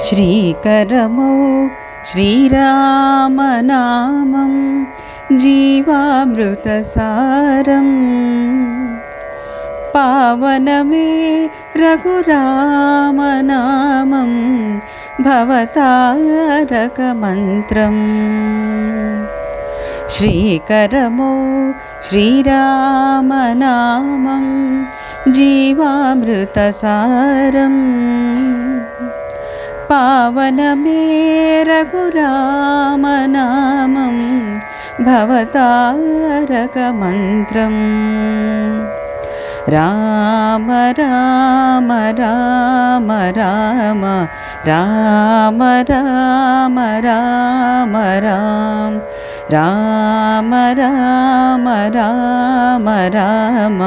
శ్రీకరమౌ శ్రీరామనామం జీవామృతసారం పావనమే రఘురామనామం భవతారకమంత్రం శ్రీకరమౌ శ్రీరామనామం జీవామృతసారం పావనమే రఘురామనామం భవతారకమంత్రం రామ రామ రామ రామ రామ రామ రామ రామ రామ రామ రామ రామ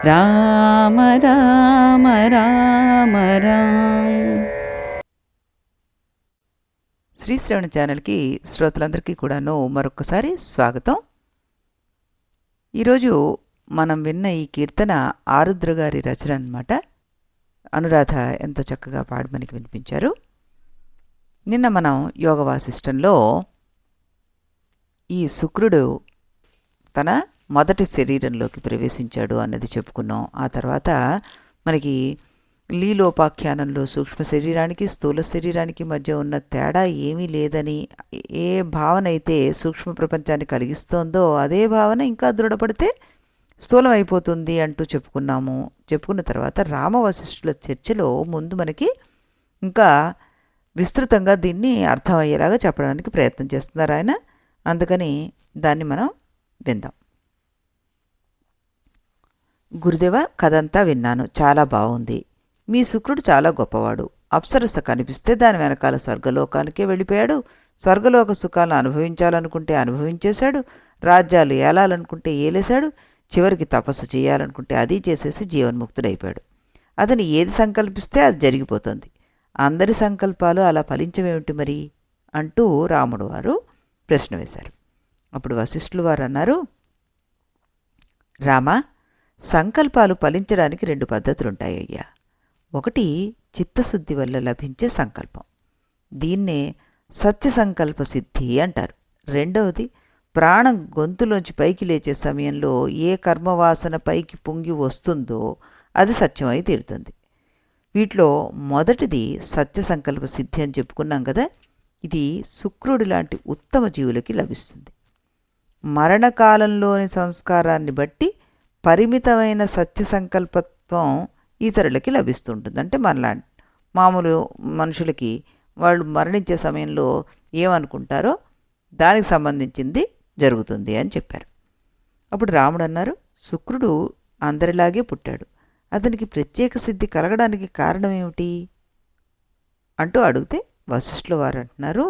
రామ రామ రామ రామ. శ్రీ శ్రవణ ఛానల్కి శ్రోతలందరికీ కూడాను మరొకసారి స్వాగతం. ఈరోజు మనం విన్న ఈ కీర్తన ఆరుద్ర గారి రచన అన్నమాట. అనురాధ ఎంతో చక్కగా పాడి మనకి వినిపించారు. నిన్న మనం యోగ వాసిష్టంలో ఈ శుక్రుడు తన మొదటి శరీరంలోకి ప్రవేశించాడు అన్నది చెప్పుకున్నాం. ఆ తర్వాత మనకి లీలోపాఖ్యానంలో సూక్ష్మ శరీరానికి స్థూల శరీరానికి మధ్య ఉన్న తేడా ఏమీ లేదని, ఏ భావన అయితే సూక్ష్మ ప్రపంచాన్ని కలిగిస్తోందో అదే భావన ఇంకా దృఢపడితే స్థూలం అయిపోతుంది అంటూ చెప్పుకున్న తర్వాత రామవశిష్ఠుల చర్చలో ముందు మనకి ఇంకా విస్తృతంగా దీన్ని అర్థమయ్యేలాగా చెప్పడానికి ప్రయత్నం చేస్తున్నారు ఆయన. అందుకని దాన్ని మనం విందాం. గురుదేవ, కథంతా విన్నాను, చాలా బాగుంది. మీ శుక్రుడు చాలా గొప్పవాడు. అప్సరస కనిపిస్తే దాని వెనకాల స్వర్గలోకానికే వెళ్ళిపోయాడు. స్వర్గలోక సుఖాలను అనుభవించాలనుకుంటే అనుభవించేశాడు. రాజ్యాలు ఏలాలనుకుంటే ఏలేశాడు. చివరికి తపస్సు చేయాలనుకుంటే అది చేసేసి జీవన్ముక్తుడైపోయాడు. అతను ఏది సంకల్పిస్తే అది జరిగిపోతుంది. అందరి సంకల్పాలు అలా ఫలించమేమిటి మరి అంటూ రాముడు వారు ప్రశ్న వేశారు. అప్పుడు వశిష్ఠులు వారు అన్నారు, రామా, సంకల్పాలు ఫలించడానికి 2 పద్ధతులుంటాయ్యా. ఒకటి చిత్తశుద్ధి వల్ల లభించే సంకల్పం, దీన్నే సత్య సంకల్ప సిద్ధి అంటారు. రెండవది ప్రాణం గొంతులోంచి పైకి లేచే సమయంలో ఏ కర్మవాసన పైకి పొంగి వస్తుందో అది సత్యమై తీరుతుంది. వీటిలో మొదటిది సత్య సంకల్ప సిద్ధి అని చెప్పుకున్నాం కదా. ఇది శుక్రుడి లాంటి ఉత్తమ జీవులకి లభిస్తుంది. మరణకాలంలోని సంస్కారాన్ని బట్టి పరిమితమైన సత్య సంకల్పత్వం ఇతరులకి లభిస్తుంటుంది. అంటే మనలాంటి మామూలు మనుషులకి వాళ్ళు మరణించే సమయంలో ఏమనుకుంటారో దానికి సంబంధించింది జరుగుతుంది అని చెప్పారు. అప్పుడు రాముడు అన్నారు, శుక్రుడు అందరిలాగే పుట్టాడు. అతనికి ప్రత్యేక సిద్ధి కలగడానికి కారణం ఏమిటి అంటూ అడిగితే వశిష్ఠుల వారు అంటున్నారు,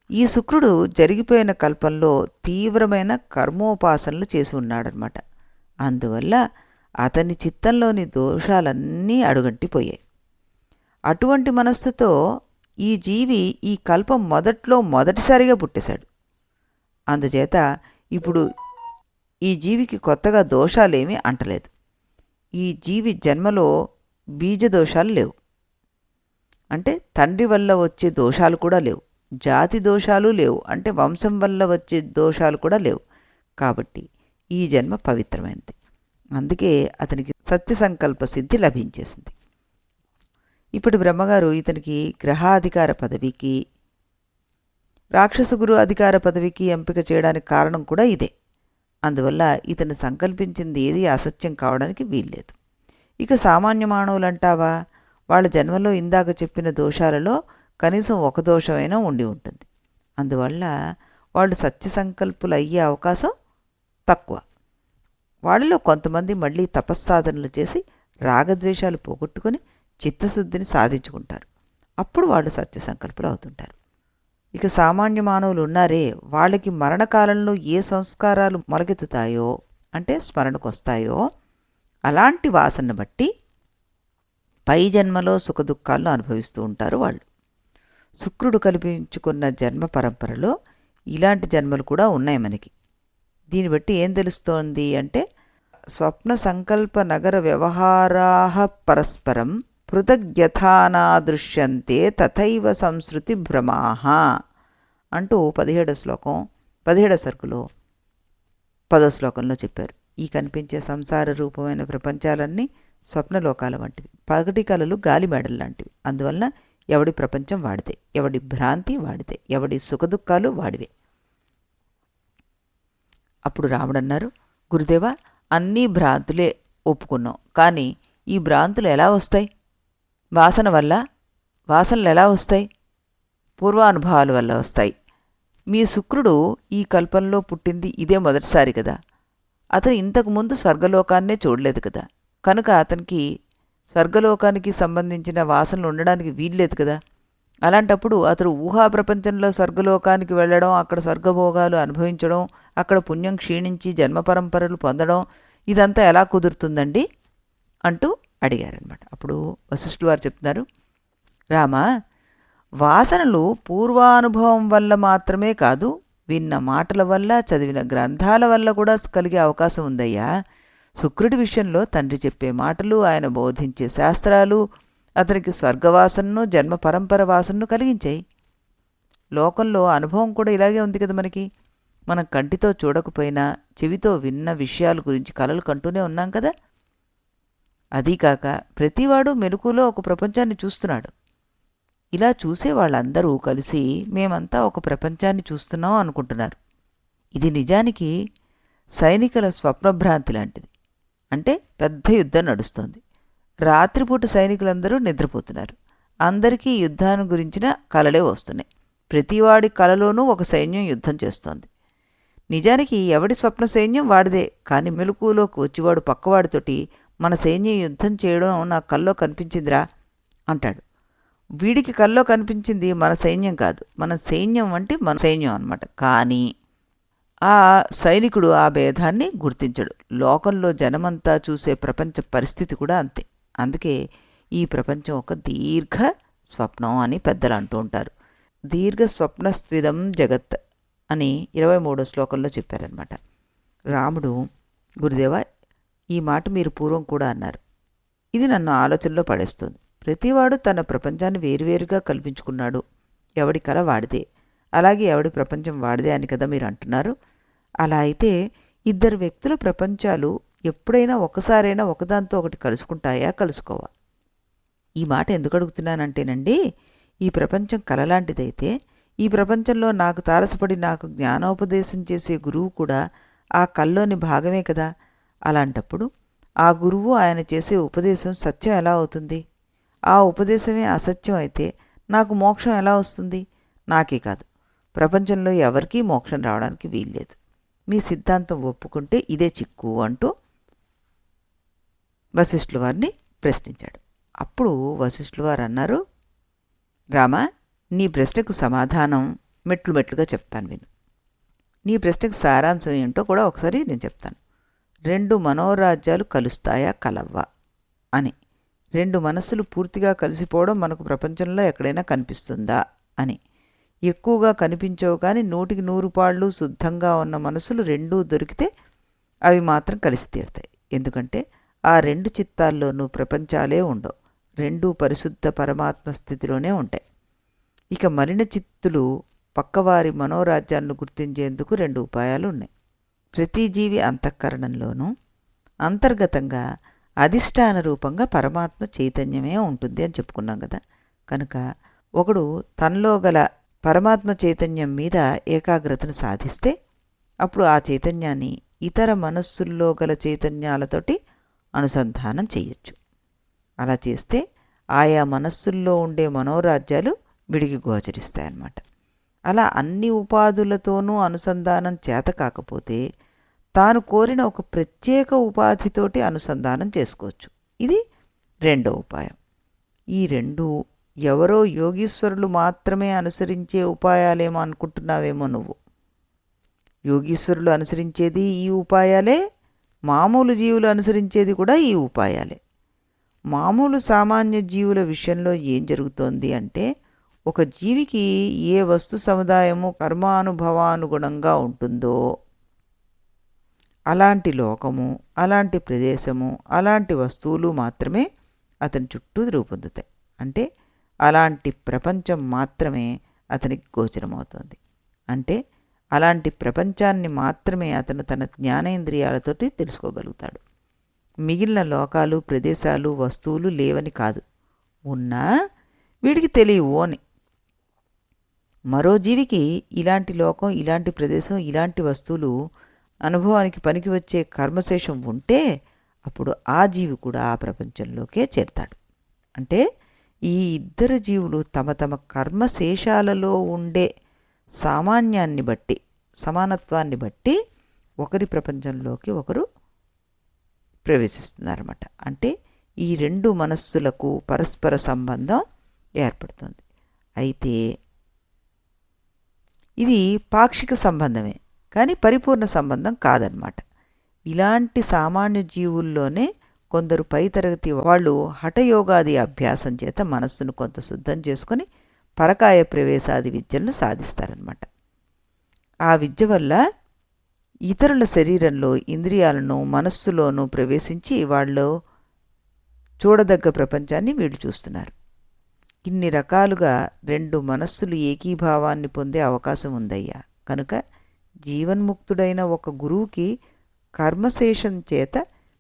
ఈ శుక్రుడు జరిగిపోయిన కల్పంలో తీవ్రమైన కర్మోపాసనలు చేసి ఉన్నాడనమాట. అందువల్ల అతని చిత్తంలోని దోషాలన్నీ అడుగంటిపోయాయి. అటువంటి మనస్సుతో ఈ జీవి ఈ కల్పం మొదటిసారిగా పుట్టేశాడు. అందుచేత ఇప్పుడు ఈ జీవికి కొత్తగా దోషాలేమీ అంటలేదు. ఈ జీవి జన్మలో బీజదోషాలు లేవు. అంటే తండ్రి వల్ల వచ్చే దోషాలు కూడా లేవు. జాతి దోషాలు లేవు. అంటే వంశం వల్ల వచ్చే దోషాలు కూడా లేవు. కాబట్టి ఈ జన్మ పవిత్రమైనది. అందుకే అతనికి సత్య సంకల్ప సిద్ధి లభించేసింది. ఇప్పుడు బ్రహ్మగారు ఇతనికి గ్రహాధికార పదవికి, రాక్షస గురు అధికార పదవికి ఎంపిక చేయడానికి కారణం కూడా ఇదే. అందువల్ల ఇతను సంకల్పించింది ఏది అసత్యం కావడానికి వీల్లేదు. ఇక సామాన్య మానవులంటావా, వాళ్ళ జన్మలో ఇందాక చెప్పిన దోషాలలో కనీసం ఒక దోషమైనా ఉండి ఉంటుంది. అందువల్ల వాళ్ళు సత్య సంకల్పులు అయ్యే అవకాశం తక్కువ. వాళ్ళలో కొంతమంది మళ్ళీ తపస్సాధనలు చేసి రాగద్వేషాలు పోగొట్టుకొని చిత్తశుద్ధిని సాధించుకుంటారు. అప్పుడు వాళ్ళు సత్య సంకల్పులు అవుతుంటారు. ఇక సామాన్య మానవులు ఉన్నారే, వాళ్ళకి మరణకాలంలో ఏ సంస్కారాలు మొలకెత్తుతాయో, అంటే స్మరణకు వస్తాయో, అలాంటి వాసనను బట్టి పై జన్మలో సుఖదుఖాలను అనుభవిస్తూ ఉంటారు వాళ్ళు. శుక్రుడు కల్పించుకున్న జన్మ పరంపరలో ఇలాంటి జన్మలు కూడా ఉన్నాయి మనకి. దీన్ని బట్టి ఏం తెలుస్తోంది అంటే, స్వప్న సంకల్ప నగర వ్యవహారాః పరస్పరం పృథగ్యథానాదృశ్యంతే తథైవ సంసృతి భ్రమాః అంటూ 17వ సర్గలో 10వ శ్లోకంలో చెప్పారు. ఈ కనిపించే సంసార రూపమైన ప్రపంచాలన్నీ స్వప్నలోకాల వంటివి, పగటి కలలు గాలిమేడలు లాంటివి. అందువలన ఎవడి ప్రపంచం వాడితే, ఎవడి భ్రాంతి వాడితే, ఎవడి సుఖదుఖాలు వాడివే. అప్పుడు రాముడన్నారు, గురుదేవా, అన్నీ భ్రాంతులే ఒప్పుకున్నాం, కానీ ఈ భ్రాంతులు ఎలా వస్తాయి? వాసన వల్ల. వాసనలు ఎలా వస్తాయి? పూర్వానుభవాల వల్ల వస్తాయి. మీ శుక్రుడు ఈ కల్పంలో పుట్టింది ఇదే మొదటిసారి కదా. అతను ఇంతకుముందు స్వర్గలోకాన్నే చూడలేదు కదా. కనుక అతనికి స్వర్గలోకానికి సంబంధించిన వాసనలు ఉండడానికి వీల్లేదు కదా. అలాంటప్పుడు అతడు ఊహా ప్రపంచంలో స్వర్గలోకానికి వెళ్ళడం, అక్కడ స్వర్గభోగాలు అనుభవించడం, అక్కడ పుణ్యం క్షీణించి జన్మపరంపరలు పొందడం, ఇదంతా ఎలా కుదురుతుందండి అంటూ అడిగారనమాట. అప్పుడు వశిష్ఠులు వారు చెప్తున్నారు, రామా, వాసనలు పూర్వానుభవం వల్ల మాత్రమే కాదు, విన్న మాటల వల్ల, చదివిన గ్రంథాల వల్ల కూడా కలిగే అవకాశం ఉందయ్యా. శుక్రుడి విషయంలో తండ్రి చెప్పే మాటలు, ఆయన బోధించే శాస్త్రాలు అతనికి స్వర్గవాసనను, జన్మ పరంపర వాసనను కలిగించాయి. లోకంలో అనుభవం కూడా ఇలాగే ఉంది కదా మనకి. మనం కంటితో చూడకపోయినా చెవితో విన్న విషయాల గురించి కలలు కంటూనే ఉన్నాం కదా. అదీకాక ప్రతివాడు మెలకులో ఒక ప్రపంచాన్ని చూస్తున్నాడు. ఇలా చూసే వాళ్ళందరూ కలిసి మేమంతా ఒక ప్రపంచాన్ని చూస్తున్నాం అనుకుంటున్నారు. ఇది నిజానికి సైనికుల స్వప్నభ్రాంతి లాంటిది. అంటే పెద్ద యుద్ధం నడుస్తోంది. రాత్రిపూట సైనికులందరూ నిద్రపోతున్నారు. అందరికీ యుద్ధాన్ని గురించిన కలలే వస్తున్నాయి. ప్రతివాడి కలలోనూ ఒక సైన్యం యుద్ధం చేస్తోంది. నిజానికి ఎవడి స్వప్న సైన్యం వాడిదే. కానీ మెలకువలోకి వచ్చివాడు పక్కవాడితోటి మన సైన్యం యుద్ధం చేయడం నా కల్లో కనిపించిందిరా అంటాడు. వీడికి కల్లో కనిపించింది మన సైన్యం కాదు, మన సైన్యం అంటే మన సైన్యం అన్నమాట. కానీ ఆ సైనికుడు ఆ భేదాన్ని గుర్తించడు. లోకంలో జనమంతా చూసే ప్రపంచ పరిస్థితి కూడా అంతే. అందుకే ఈ ప్రపంచం ఒక దీర్ఘ స్వప్నం అని పెద్దలు అంటూ ఉంటారు. దీర్ఘ స్వప్నస్త్విదం జగత్ అని 23వ శ్లోకంలో చెప్పారనమాట. రాముడు, గురుదేవ, ఈ మాట మీరు పూర్వం కూడా అన్నారు. ఇది నన్ను ఆలోచనలో పడేస్తుంది. ప్రతివాడు తన ప్రపంచాన్ని వేరువేరుగా కల్పించుకున్నాడు. ఎవడి కల వాడిదే, అలాగే ఎవడి ప్రపంచం వాడిదే అని కదా మీరు అంటున్నారు. అలా అయితే ఇద్దరు వ్యక్తుల ప్రపంచాలు ఎప్పుడైనా ఒకసారైనా ఒకదాంతో ఒకటి కలుసుకుంటాయా, కలుసుకోవా? ఈ మాట ఎందుకు అడుగుతున్నానంటేనండి, ఈ ప్రపంచం కలలాంటిదైతే ఈ ప్రపంచంలో నాకు తారసపడి నాకు జ్ఞానోపదేశం చేసే గురువు కూడా ఆ కల్లోని భాగమే కదా. అలాంటప్పుడు ఆ గురువు ఆయన చేసే ఉపదేశం సత్యం ఎలా అవుతుంది? ఆ ఉపదేశమే అసత్యం అయితే నాకు మోక్షం ఎలా వస్తుంది? నాకే కాదు, ప్రపంచంలో ఎవరికీ మోక్షం రావడానికి వీల్లేదు. మీ సిద్ధాంతం ఒప్పుకుంటే ఇదే చిక్కు అంటూ వశిష్ఠుల వారిని ప్రశ్నించాడు. అప్పుడు వశిష్ఠుల వారు అన్నారు, రామా, నీ ప్రశ్నకు సమాధానం మెట్లు మెట్లుగా చెప్తాను విను. నీ ప్రశ్నకు సారాంశం ఏంటో కూడా ఒకసారి నేను చెప్తాను. 2 మనోరాజ్యాలు కలుస్తాయా, కలవ్వా అని. 2 మనస్సులు పూర్తిగా కలిసిపోవడం మనకు ప్రపంచంలో ఎక్కడైనా కనిపిస్తుందా అని. ఎక్కువగా కనిపించవు కానీ 100కి 100 పాళ్ళు శుద్ధంగా ఉన్న మనసులు 2 దొరికితే అవి మాత్రం కలిసి తీరుతాయి. ఎందుకంటే ఆ 2 చిత్తాల్లోనూ ప్రపంచాలే ఉండవు. 2 పరిశుద్ధ పరమాత్మ స్థితిలోనే ఉంటాయి. ఇక మలిన చిత్తులు పక్కవారి మనోరాజ్యాలను గుర్తించేందుకు 2 ఉపాయాలు ఉన్నాయి. ప్రతి జీవి అంతఃకరణంలోనూ అంతర్గతంగా అధిష్టాన రూపంగా పరమాత్మ చైతన్యమే ఉంటుంది అని చెప్పుకున్నాం కదా. కనుక ఒకడు తనలో గల పరమాత్మ చైతన్యం మీద ఏకాగ్రతను సాధిస్తే అప్పుడు ఆ చైతన్యాన్ని ఇతర మనస్సుల్లో గల చైతన్యాలతోటి అనుసంధానం చెయ్యొచ్చు. అలా చేస్తే ఆయా మనస్సుల్లో ఉండే మనోరాజ్యాలు విడిగి గోచరిస్తాయన్నమాట. అలా అన్ని ఉపాధులతోనూ అనుసంధానం చేత కాకపోతే తాను కోరిన ఒక ప్రత్యేక ఉపాధితోటి అనుసంధానం చేసుకోవచ్చు. ఇది 2వ ఉపాయం. ఈ 2 ఎవరో యోగీశ్వరులు మాత్రమే అనుసరించే ఉపాయాలేమో అనుకుంటున్నావేమో నువ్వు. యోగీశ్వరులు అనుసరించేది ఈ ఉపాయాలే, మామూలు జీవులు అనుసరించేది కూడా ఈ ఉపాయాలే. మామూలు సామాన్య జీవుల విషయంలో ఏం జరుగుతోంది అంటే, ఒక జీవికి ఏ వస్తు సముదాయము కర్మానుభవానుగుణంగా ఉంటుందో అలాంటి లోకము, అలాంటి ప్రదేశము, అలాంటి వస్తువులు మాత్రమే అతని చుట్టూ రూపొందుతాయి. అంటే అలాంటి ప్రపంచం మాత్రమే అతనికి గోచరమవుతోంది. అంటే అలాంటి ప్రపంచాన్ని మాత్రమే అతను తన జ్ఞానేంద్రియాలతోటి తెలుసుకోగలుగుతాడు. మిగిలిన లోకాలు, ప్రదేశాలు, వస్తువులు లేవని కాదు, ఉన్నా వీడికి తెలియవు అని. మరో జీవికి ఇలాంటి లోకం, ఇలాంటి ప్రదేశం, ఇలాంటి వస్తువులు అనుభవానికి పనికి వచ్చే కర్మశేషం ఉంటే అప్పుడు ఆ జీవి కూడా ఆ ప్రపంచంలోకే చేరుతాడు. అంటే ఈ ఇద్దరు జీవులు తమ తమ కర్మశేషాలలో ఉండే సామాన్యాన్ని బట్టి, సమానత్వాన్ని బట్టి ఒకరి ప్రపంచంలోకి ఒకరు ప్రవేశిస్తున్నారన్నమాట. అంటే ఈ రెండు మనస్సులకు పరస్పర సంబంధం ఏర్పడుతుంది. అయితే ఇది పాక్షిక సంబంధమే, కానీ పరిపూర్ణ సంబంధం కాదనమాట. ఇలాంటి సామాన్య జీవుల్లోనే కొందరు పై తరగతి వాళ్ళు హఠయోగాది అభ్యాసం చేత మనస్సును కొంత శుద్ధం చేసుకొని పరకాయ ప్రవేశాది విద్యలను సాధిస్తారనమాట. ఆ విద్య వల్ల ఇతరుల శరీరంలో ఇంద్రియాలను మనస్సులోనూ ప్రవేశించి వాళ్ళు చూడదగ్గ ప్రపంచాన్ని వీళ్ళు చూస్తున్నారు. ఇన్ని రకాలుగా రెండు మనస్సులు ఏకీభావాన్ని పొందే అవకాశం ఉందయ్యా. కనుక జీవన్ముక్తుడైన ఒక గురువుకి కర్మశేషం చేత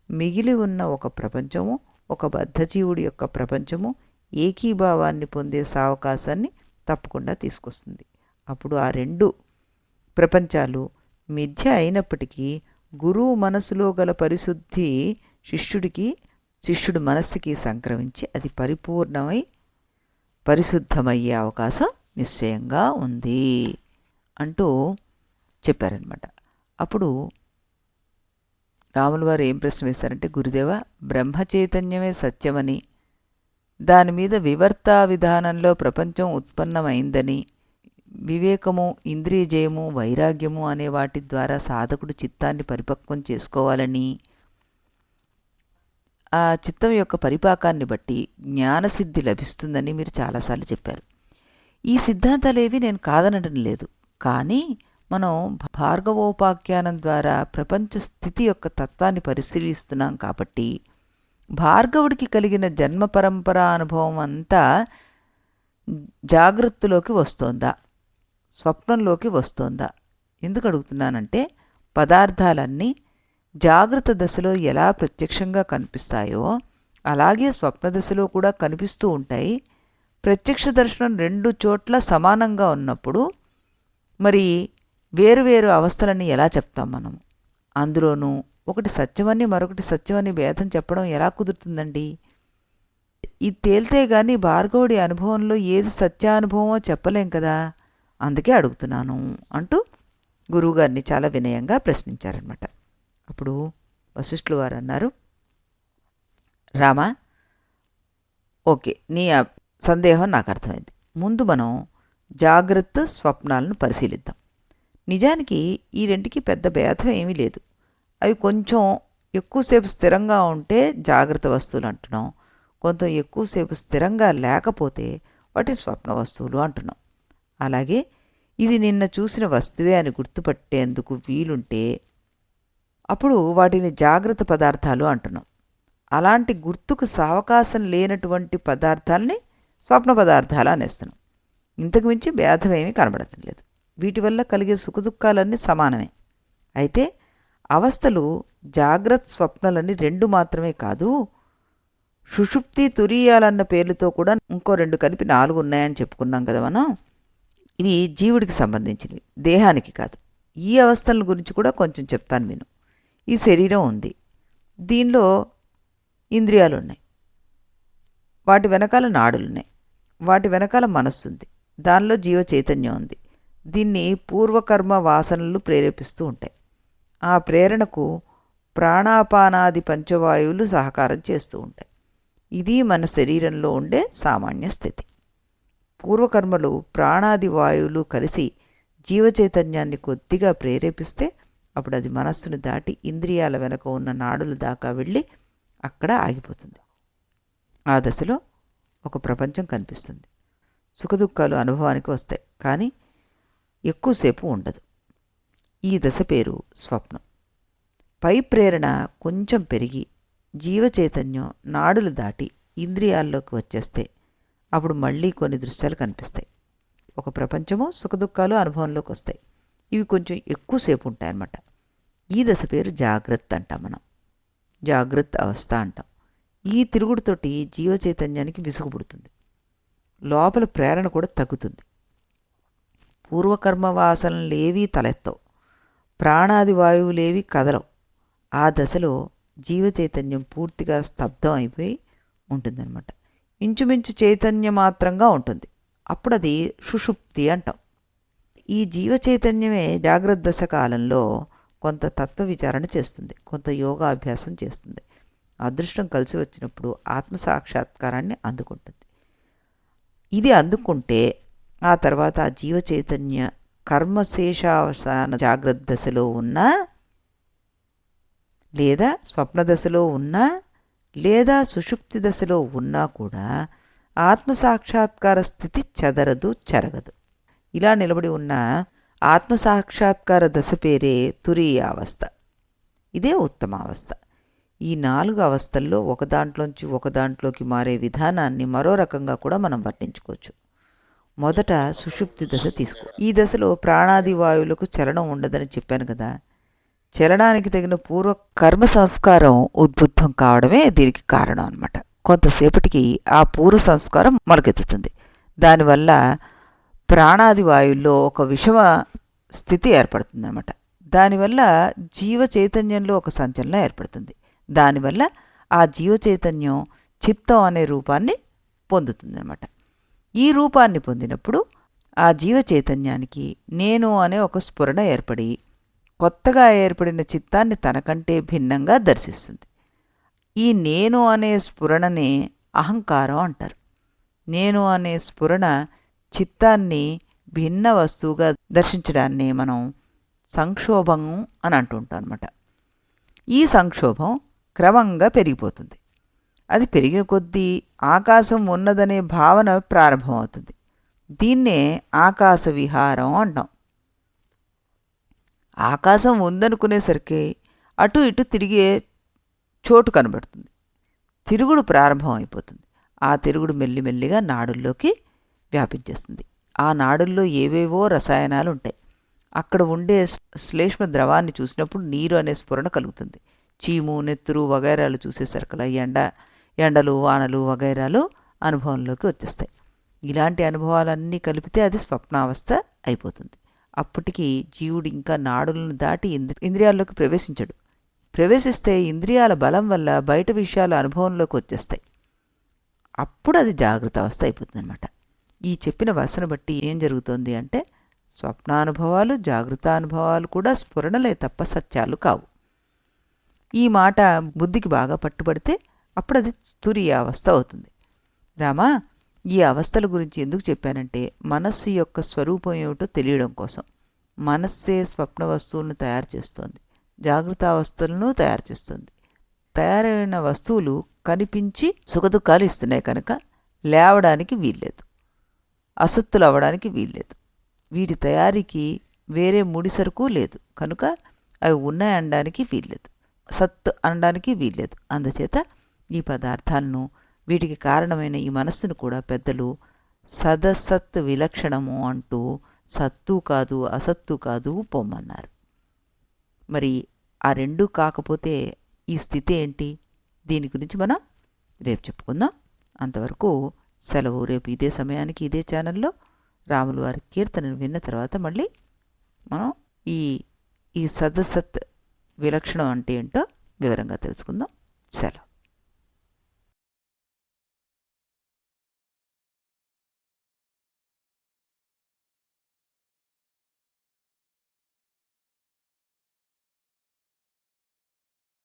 మిగిలి ఉన్న ఒక ప్రపంచము, ఒక బద్ధజీవుడి యొక్క ప్రపంచము ఏకీభావాన్ని పొందే సావకాశాన్ని తప్పకుండా తీసుకొస్తుంది. అప్పుడు ఆ రెండు ప్రపంచాలు మిథ్య అయినప్పటికీ గురువు మనసులో గల పరిశుద్ధి శిష్యుడి మనస్సుకి సంక్రమించి అది పరిపూర్ణమై పరిశుద్ధమయ్యే అవకాశం నిశ్చయంగా ఉంది అంటూ చెప్పారనమాట. అప్పుడు రాముల వారు ఏం ప్రశ్న వేశారంటే, గురుదేవ, బ్రహ్మచైతన్యమే సత్యమని, దాని మీద వివర్తా విధానంలో ప్రపంచం ఉత్పన్నమైందని, వివేకము, ఇంద్రియజయము, వైరాగ్యము అనే వాటి ద్వారా సాధకుడు చిత్తాన్ని పరిపక్వం చేసుకోవాలని, ఆ చిత్తం యొక్క పరిపాకాన్ని బట్టి జ్ఞానసిద్ధి లభిస్తుందని మీరు చాలాసార్లు చెప్పారు. ఈ సిద్ధాంతాలేవి నేను కాదనడం లేదు, కానీ మనం భార్గవోపాఖ్యానం ద్వారా ప్రపంచ స్థితి యొక్క తత్వాన్ని పరిశీలిస్తున్నాం కాబట్టి భార్గవుడికి కలిగిన జన్మ పరంపర అనుభవం అంతా జాగ్రత్తలోకి వస్తోందా, స్వప్నంలోకి వస్తోందా? ఎందుకు అడుగుతున్నానంటే, పదార్థాలన్నీ జాగ్రత్త దశలో ఎలా ప్రత్యక్షంగా కనిపిస్తాయో అలాగే స్వప్న దశలో కూడా కనిపిస్తూ ఉంటాయి. ప్రత్యక్ష దర్శనం రెండు చోట్ల సమానంగా ఉన్నప్పుడు మరి వేరువేరు అవస్థలని ఎలా చెప్తాం మనం? అందులోనూ ఒకటి సత్యమని మరొకటి సత్యమని భేదం చెప్పడం ఎలా కుదురుతుందండి? ఇది తేలితే గాని భార్గవుడి అనుభవంలో ఏది సత్యానుభవమో చెప్పలేం కదా, అందుకే అడుగుతున్నాను అంటూ గురువుగారిని చాలా వినయంగా ప్రశ్నించారనమాట. అప్పుడు వశిష్ఠుల వారు అన్నారు, రామా, ఓకే, నీ సందేహం నాకు అర్థమైంది. ముందు మనం జాగ్రత్త స్వప్నాలను పరిశీలిద్దాం. నిజానికి ఈ రెంటికి పెద్ద భేదం ఏమీ లేదు. అవి కొంచెం ఎక్కువసేపు స్థిరంగా ఉంటే జాగ్రత్త వస్తువులు అంటున్నాం, కొంత ఎక్కువసేపు స్థిరంగా లేకపోతే వాటి స్వప్న వస్తువులు అంటున్నాం. అలాగే ఇది నిన్న చూసిన వస్తువే అని గుర్తుపట్టేందుకు వీలుంటే అప్పుడు వాటిని జాగ్రత్త పదార్థాలు అంటున్నాం. అలాంటి గుర్తుకు సావకాశం లేనటువంటి పదార్థాలని స్వప్న పదార్థాలు అనేస్తున్నాం. ఇంతకు మించి భేదం ఏమీ కనబడటం లేదు. వీటి వల్ల కలిగే సుఖదుఖాలన్నీ సమానమే. అయితే అవస్థలు జాగ్రత్త స్వప్నాలన్నీ రెండు మాత్రమే కాదు, సుషుప్తి, తురీయాలన్న పేర్లతో కూడా ఇంకో రెండు కలిపి 4 ఉన్నాయని చెప్పుకున్నాం కదా మనం. ఇవి జీవుడికి సంబంధించినవి, దేహానికి కాదు. ఈ అవస్థల గురించి కూడా కొంచెం చెప్తాను విను. ఈ శరీరం ఉంది, దీనిలో ఇంద్రియాలు ఉన్నాయి, వాటి వెనకాల నాడులున్నాయి, వాటి వెనకాల మనస్సు ఉంది, దానిలో జీవ చైతన్యం ఉంది. దీన్ని పూర్వకర్మ వాసనలు ప్రేరేపిస్తూ ఉంటాయి. ఆ ప్రేరణకు ప్రాణాపానాది పంచవాయువులు సహకారం చేస్తూ ఉంటాయి. ఇది మన శరీరంలో ఉండే సామాన్య స్థితి. పూర్వకర్మలు ప్రాణాది వాయువులు కలిసి జీవచైతన్యాన్ని కొద్దిగా ప్రేరేపిస్తే అప్పుడు అది మనస్సును దాటి ఇంద్రియాల వెనక ఉన్న నాడుల దాకా వెళ్ళి అక్కడ ఆగిపోతుంది. ఆ దశలో ఒక ప్రపంచం కనిపిస్తుంది. సుఖదుఖాలు అనుభవానికి వస్తాయి, కానీ ఎక్కువసేపు ఉండదు. ఈ దశ పేరు స్వప్నం. పై ప్రేరణ కొంచెం పెరిగి జీవచైతన్యం నాడులు దాటి ఇంద్రియాల్లోకి వచ్చేస్తే అప్పుడు మళ్ళీ కొన్ని దృశ్యాలు కనిపిస్తాయి. ఒక ప్రపంచము సుఖదుఖాలు అనుభవంలోకి వస్తాయి. ఇవి కొంచెం ఎక్కువసేపు ఉంటాయన్నమాట. ఈ దశ పేరు జాగ్రత్త అంటాం మనం. జాగ్రత్త అవస్థ అంటాం. ఈ తిరుగుడుతోటి జీవ చైతన్యానికి విసుగు పుడుతుంది. లోపల ప్రేరణ కూడా తగ్గుతుంది. పూర్వకర్మ వాసనలేవీ తలెత్తవు, ప్రాణాది వాయువులేవి కదలవు. ఆ దశలో జీవ చైతన్యం పూర్తిగా స్తబ్దం అయిపోయి ఉంటుందన్నమాట. ఇంచుమించు చైతన్య మాత్రంగా ఉంటుంది. అప్పుడు అది సుషుప్తి అంటాం. ఈ జీవ చైతన్యమే జాగ్రత్త దశ కాలంలో కొంత తత్వ విచారణ చేస్తుంది, కొంత యోగాభ్యాసం చేస్తుంది. అదృష్టం కలిసి వచ్చినప్పుడు ఆత్మసాక్షాత్కారాన్ని అందుకుంటుంది. ఇది అందుకుంటే ఆ తర్వాత ఆ జీవ చైతన్య కర్మశేషావసాన జాగ్రత్త దశలో ఉన్నా, లేదా స్వప్న దశలో ఉన్నా, లేదా సుషుప్తి దశలో ఉన్నా కూడా ఆత్మసాక్షాత్కార స్థితి చెదరదు, చెరగదు. ఇలా నిలబడి ఉన్న ఆత్మసాక్షాత్కార దశ పేరే తురీయ అవస్థ. ఇదే ఉత్తమ అవస్థ. ఈ 4 అవస్థల్లో ఒకదాంట్లోంచి ఒకదాంట్లోకి మారే విధానాన్ని మరో రకంగా కూడా మనం వర్ణించుకోవచ్చు. మొదట సుషుప్తి దశ తీసుకో. ఈ దశలో ప్రాణాది వాయువులకు చలనం ఉండదని చెప్పాను కదా. చలనానికి తగిన పూర్వ కర్మ సంస్కారం ఉద్బుద్ధం కావడమే దీనికి కారణం అన్నమాట. కొంతసేపటికి ఆ పూర్వ సంస్కారం మొలకెత్తుతుంది. దానివల్ల ప్రాణాది వాయువుల్లో ఒక విషమ స్థితి ఏర్పడుతుంది అన్నమాట. దానివల్ల జీవ చైతన్యంలో ఒక సంచలనం ఏర్పడుతుంది. దానివల్ల ఆ జీవ చైతన్యం చిత్తం అనే రూపాన్ని పొందుతుందన్నమాట. ఈ రూపాన్ని పొందినప్పుడు ఆ జీవ చైతన్యానికి నేను అనే ఒక స్ఫురణ ఏర్పడి కొత్తగా ఏర్పడిన చిత్తాన్ని తనకంటే భిన్నంగా దర్శిస్తుంది. ఈ నేను అనే స్ఫురణనే అహంకారం అంటారు. నేను అనే స్ఫురణ చిత్తాన్ని భిన్న వస్తువుగా దర్శించడాన్ని మనం సంక్షోభం అని అంటుంటాం అన్నమాట. ఈ సంక్షోభం క్రమంగా పెరిగిపోతుంది. అది పెరిగిన కొద్దీ ఆకాశం ఉన్నదనే భావన ప్రారంభమవుతుంది. దీన్నే ఆకాశ విహారం అంటాం. ఆకాశం ఉందనుకునేసరికి అటు ఇటు తిరిగే చోటు కనబడుతుంది. తిరుగుడు ప్రారంభం అయిపోతుంది. ఆ తిరుగుడు మెల్లిమెల్లిగా నాడుల్లోకి వ్యాపించేస్తుంది. ఆ నాడుల్లో ఏవేవో రసాయనాలు ఉంటాయి. అక్కడ ఉండే శ్లేష్మ ద్రవాన్ని చూసినప్పుడు నీరు అనే స్ఫురణ కలుగుతుంది. చీము, నెత్తురు వగైరాలు చూసేసరికలా ఎండలు, వానలు వగైరాలు అనుభవంలోకి వచ్చేస్తాయి. ఇలాంటి అనుభవాలన్నీ కలిపితే అది స్వప్నావస్థ అయిపోతుంది. అప్పటికి జీవుడు ఇంకా నాడులను దాటి ఇంద్రియాల్లోకి ప్రవేశించడు. ప్రవేశిస్తే ఇంద్రియాల బలం వల్ల బయట విషయాలు అనుభవంలోకి వచ్చేస్తాయి. అప్పుడు అది జాగ్రత్త అవస్థ అయిపోతుందన్నమాట. ఈ చెప్పిన వరుసను బట్టి ఏం జరుగుతోంది అంటే స్వప్నానుభవాలు, జాగ్రత్త అనుభవాలు కూడా స్ఫురణలే తప్ప సత్యాలు కావు. ఈ మాట బుద్ధికి బాగా పట్టుబడితే అప్పుడు అది తురీయ అవస్థ అవుతుంది. రామా, ఈ అవస్థల గురించి ఎందుకు చెప్పానంటే మనస్సు యొక్క స్వరూపం ఏమిటో తెలియడం కోసం. మనస్సే స్వప్న వస్తువులను తయారు చేస్తోంది, జాగ్రత్త అవస్థలను తయారు చేస్తుంది. తయారైన వస్తువులు కనిపించి సుఖదుఖాలు ఇస్తున్నాయి కనుక లేవడానికి వీల్లేదు, అసత్తులు అవ్వడానికి వీల్లేదు. వీటి తయారీకి వేరే ముడిసరుకు లేదు కనుక అవి ఉన్నాయనడానికి వీల్లేదు, సత్ అనడానికి వీల్లేదు. అందుచేత ఈ పదార్థాలను, వీటికి కారణమైన ఈ మనస్సును కూడా పెద్దలు సదసత్ విలక్షణము అంటూ సత్తు కాదు, అసత్తు కాదు పొమ్మన్నారు. మరి ఆ రెండూ కాకపోతే ఈ స్థితి ఏంటి? దీని గురించి మనం రేపు చెప్పుకుందాం. అంతవరకు సెలవు. రేపు ఇదే సమయానికి ఇదే ఛానల్లో రాముల వారి కీర్తనను విన్న తర్వాత మళ్ళీ మనం ఈ సదసత్ విలక్షణం అంటే ఏంటో వివరంగా తెలుసుకుందాం. సెలవు.